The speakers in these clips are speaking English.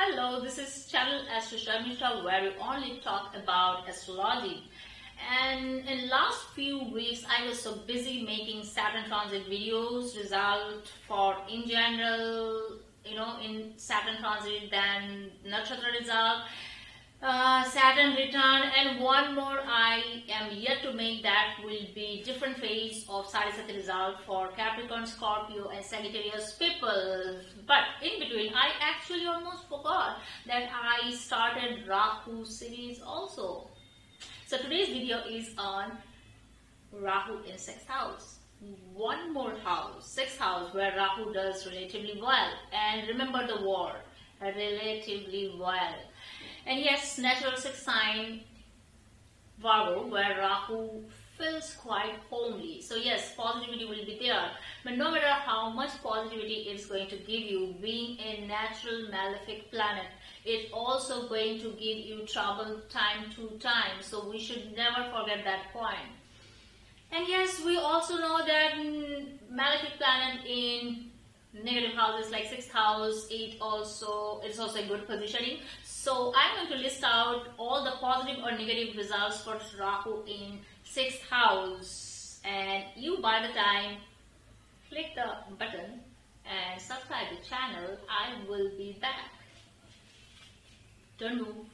Hello, this is channel Astro where we only talk about astrology. And in last few weeks, I was so busy making Saturn transit videos, result for in general, in Saturn transit, then Nakshatra result, Saturn return, and one more I am yet to make, that will be different phase of Sarisati result for Capricorn, Scorpio and Sagittarius people. But in between, I actually almost forgot that I started Rahu series also. So today's video is on Rahu in 6th house. One more house, 6th house, where Rahu does relatively well. And remember the word, relatively well. And yes, natural 6th sign Virgo, where Rahu feels quite homely. So yes, positivity will be there. But no matter how much positivity it's going to give you, being a natural malefic planet, it's also going to give you trouble time to time. So we should never forget that point. And yes, we also know that malefic planet in negative houses like 6th house, it's also a good positioning. So I'm going to list out all the positive or negative results for Rahu in 6th house, and you by the time click the button and subscribe the channel, I will be back. Don't move.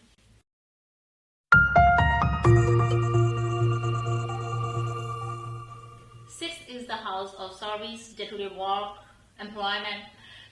6th is the house of service, day-to-day work, employment.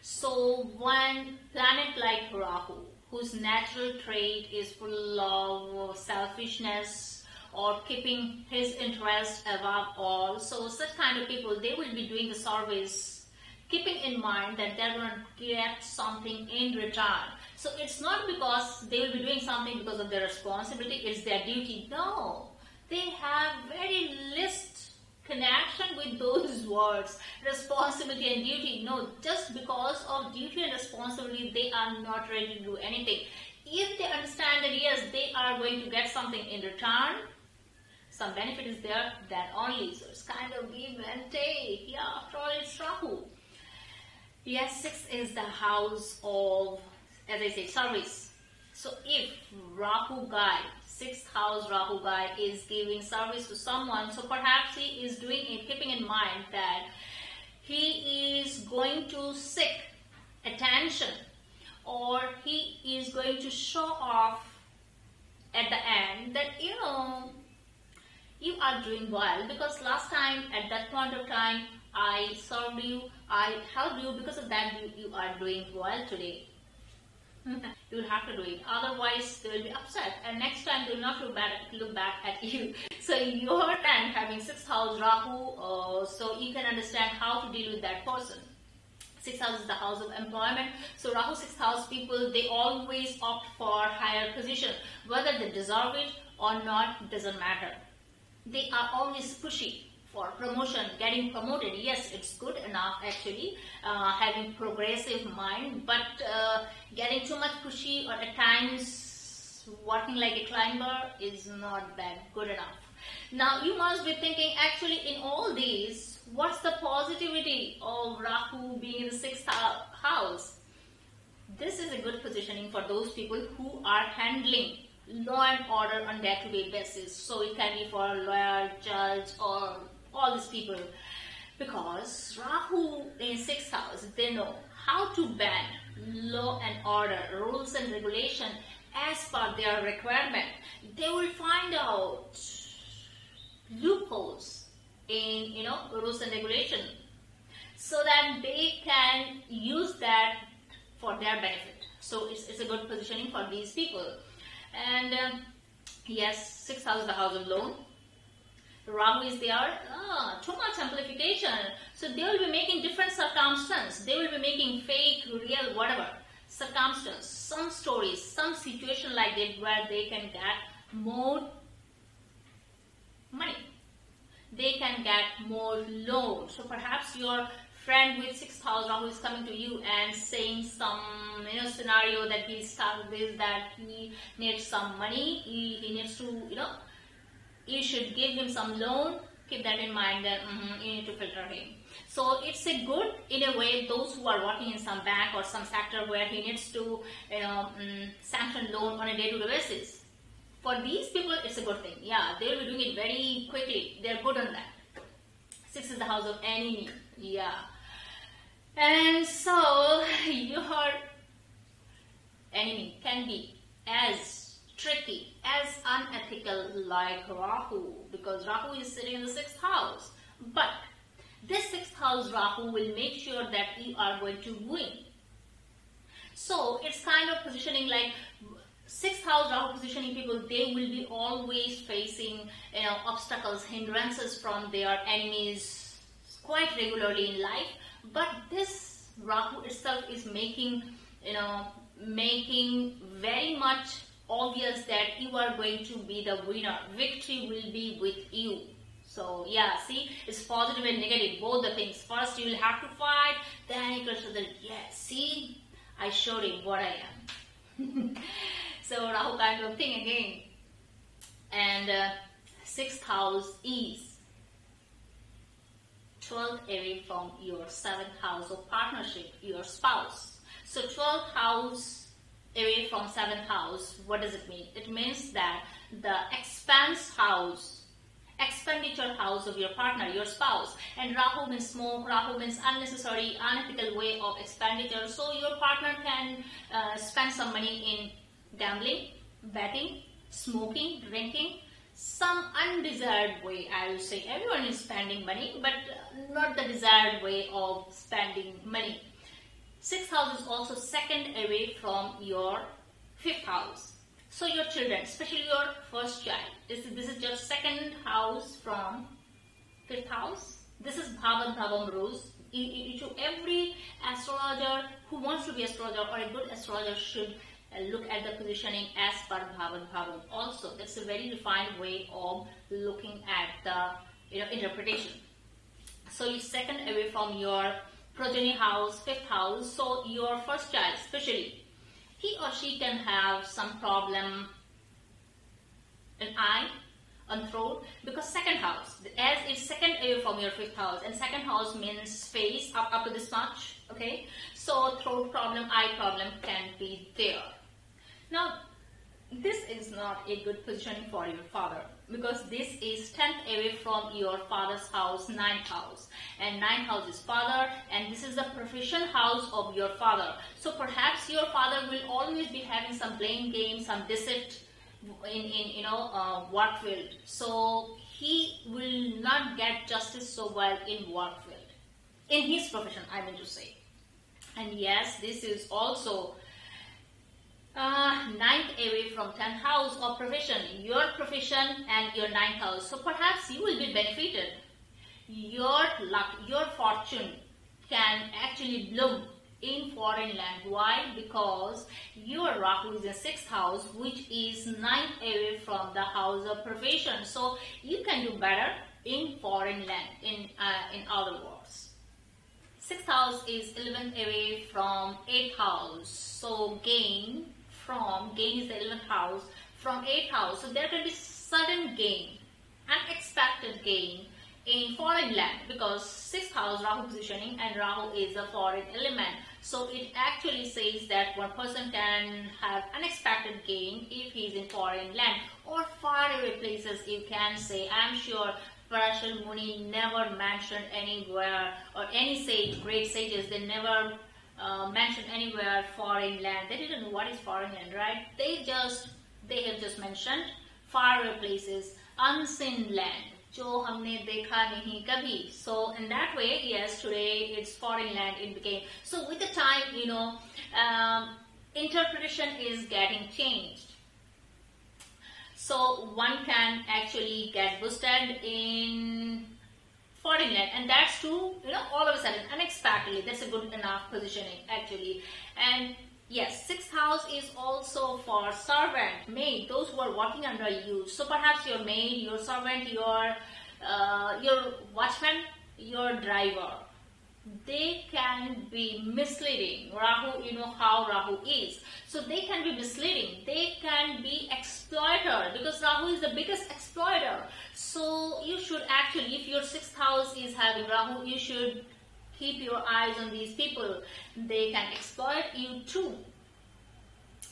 So one planet like Rahu, whose natural trait is full of selfishness or keeping his interest above all, so such kind of people, they will be doing the service keeping in mind that they're going to get something in return. So it's not because they will be doing something because of their responsibility, it's their duty. No, they have very least connection with those words, responsibility and duty. No, just because of duty and responsibility, they are not ready to do anything. If they understand that yes, they are going to get something in return, some benefit is there, then only. So it's kind of give and take. Yeah, after all, it's Rahu. Yes, 6th is the house of, as I say, service. So if Rahu guy, 6th house Rahu guy is giving service to someone, so perhaps he is doing it keeping in mind that he is going to seek attention, or he is going to show off at the end that you are doing well, because last time at that point of time I served you, I helped you, because of that you are doing well today. You will have to do it, otherwise they will be upset, and next time they will not look back at you. So your time having 6th house Rahu, so you can understand how to deal with that person. 6th house is the house of employment. So Rahu 6th house people, they always opt for higher position, whether they deserve it or not doesn't matter. They are always pushy for promotion, getting promoted. Yes, it's good enough actually, having progressive mind, but getting too much pushy or at times working like a climber is not that good enough. Now you must be thinking, actually in all these, what's the positivity of Rahu being in the 6th house? This is a good positioning for those people who are handling law and order on day-to-day basis. So it can be for a lawyer, judge, or all these people, because Rahu in 6th house, they know how to bend law and order, rules and regulation as per their requirement. They will find out loopholes in rules and regulation, so that they can use that for their benefit. So it's a good positioning for these people. And yes, 6th house is the house of loan. Rahu is there, too much amplification. So they will be making different circumstances. They will be making fake, real, whatever circumstance, some stories, some situation like that where they can get more money. They can get more loan. So perhaps your friend with 6th house Rahu is coming to you and saying some scenario that he started with, that he needs some money, he needs to you should give him some loan. Keep that in mind, that you need to filter him. So it's a good, in a way, those who are working in some bank or some sector where he needs to, sanction loan on a day-to-day basis. For these people, it's a good thing. Yeah, they will be doing it very quickly. They're good on that. 6 is the house of enemy. Yeah. And so your enemy can be as tricky, as unethical like Rahu, because Rahu is sitting in the 6th house. But this 6th house Rahu will make sure that you are going to win. So it's kind of positioning like 6th house Rahu positioning people, they will be always facing obstacles, hindrances from their enemies quite regularly in life. But this Rahu itself is making very much obvious that you are going to be the winner. Victory will be with you. So yeah, see, it's positive and negative, both the things. First you will have to fight, then you can show that, yes, see, I showed him what I am. So Rahu kind of thing again. And 6th house is 12th away from your 7th house of partnership, your spouse. So 12th house away from 7th house, what does it mean? It means that the expenditure house of your partner, your spouse. And Rahu means smoke, Rahu means unnecessary, unethical way of expenditure. So your partner can spend some money in gambling, betting, smoking, drinking, some undesired way, I will say. Everyone is spending money, but not the desired way of spending money. 6th house is also 2nd away from your 5th house. So your children, especially your first child, this is your 2nd house from 5th house. This is Bhavan Bhavam rules. Every astrologer who wants to be astrologer or a good astrologer should look at the positioning as per Bhavan Bhavam. Also, that's a very refined way of looking at the interpretation. So you're 2nd away from your progeny house, 5th house. So your first child, especially, he or she can have some problem in eye, on throat, because 2nd house, as it's 2nd away from your 5th house, and 2nd house means face up to this much. Okay, so throat problem, eye problem can be there. Now, this is not a good positioning for your father, because this is 10th away from your father's house, 9th house. And 9th house is father, and this is the profession house of your father. So perhaps your father will always be having some blame game, some deceit in work field. So he will not get justice so well in work field, in his profession, I mean to say. And yes, this is also 9th away from 10th house of profession, your profession and your 9th house. So perhaps you will be benefited. Your luck, your fortune can actually bloom in foreign land. Why? Because your Rahu is in 6th house, which is 9th away from the house of profession. So you can do better in foreign land, in other words. 6th house is 11th away from 8th house. So gain is the 11th house from 8th house. So there can be sudden gain, unexpected gain in foreign land, because 6th house Rahu positioning, and Rahu is a foreign element. So it actually says that one person can have unexpected gain if he is in foreign land or far away places. You can say, I am sure Parashar Muni never mentioned anywhere, or any sage, great sages, they never mentioned anywhere foreign land. They didn't know what is foreign land, right? They have just mentioned far away places, unseen land, जो हमने देखा नहीं कभी. So in that way, yes, today it's foreign land it became. So with the time, interpretation is getting changed. So one can actually get boosted in foreign land, and that's true, all of a sudden, unexpectedly. That's a good enough positioning actually. And yes, 6th house is also for servant, maid, those who are working under you. So perhaps your maid, your servant, your watchman, your driver. they can be misleading. Rahu, you know how Rahu is. So they can be misleading. They can be exploiter, because Rahu is the biggest exploiter. So you should actually, if your 6th house is having Rahu, you should keep your eyes on these people. They can exploit you too.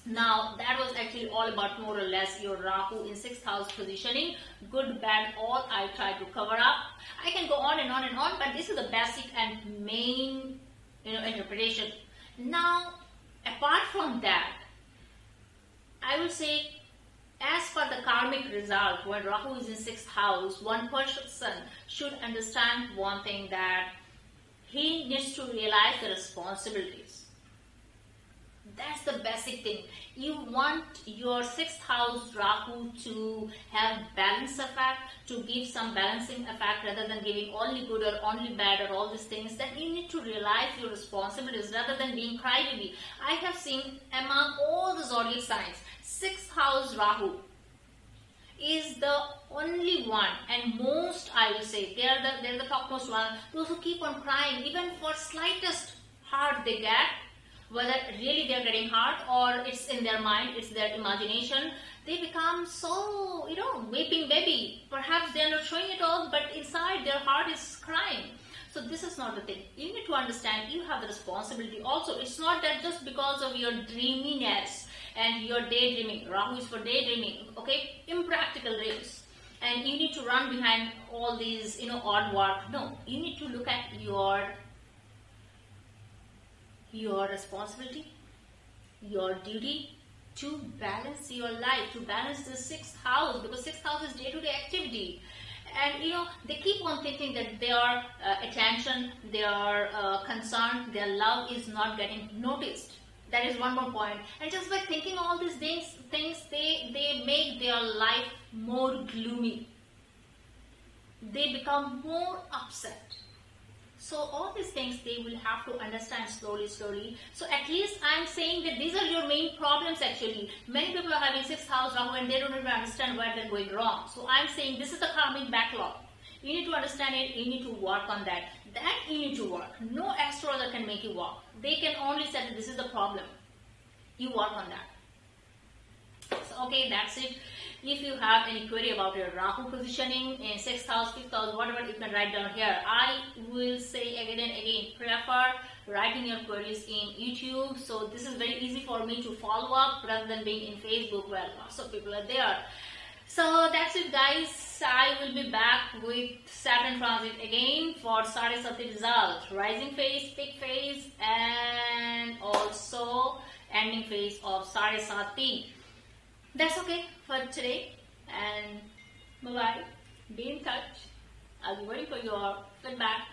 Now that was actually all about more or less your Rahu in 6th house positioning. Good, bad, all I try to cover up. I can go on and on and on, but this is the basic and main, interpretation. Now, apart from that, I will say, as per the karmic result, when Rahu is in 6th house, one person should understand one thing, that he needs to realize the responsibilities. That's the basic thing. You want your 6th house Rahu to have balance effect, to give some balancing effect rather than giving only good or only bad or all these things. That you need to realize your responsibilities rather than being crybaby. I have seen among all the zodiac signs, 6th house Rahu is the only one, and most, I will say, they're the topmost one. Those who keep on crying, even for slightest hurt they get, whether really they're getting hurt or it's in their mind, it's their imagination, they become so, weeping baby. Perhaps they're not showing it all, but inside their heart is crying. So this is not the thing. You need to understand you have the responsibility also. It's not that just because of your dreaminess and your daydreaming. Rahu is for daydreaming, okay? Impractical dreams. And you need to run behind all these, odd work. No, you need to look at your responsibility, your duty to balance your life, to balance the 6th house, because 6th house is day-to-day activity. And they keep on thinking that their attention, their concern, their love is not getting noticed. That is one more point. And just by thinking all these things they make their life more gloomy. They become more upset. So all these things they will have to understand slowly. So at least I'm saying that these are your main problems actually. Many people are having 6th house Rahu and they don't even understand where they're going wrong. So I'm saying this is the karmic backlog. You need to understand it, you need to work on that. That you need to work. No astrologer can make you work. They can only say that this is the problem. You work on that. So okay, that's it. If you have any query about your Rahu positioning in 6th house, 5th house, whatever, you can write down here. I will say again and again, prefer writing your queries in YouTube. So this is very easy for me to follow up rather than being in Facebook where lots of people are there. So that's it guys. I will be back with Saturn transit again for Sade Sati result. Rising phase, peak phase, and also ending phase of Sade Sati. That's okay for today, and bye-bye. Be in touch. I'll be waiting for your feedback.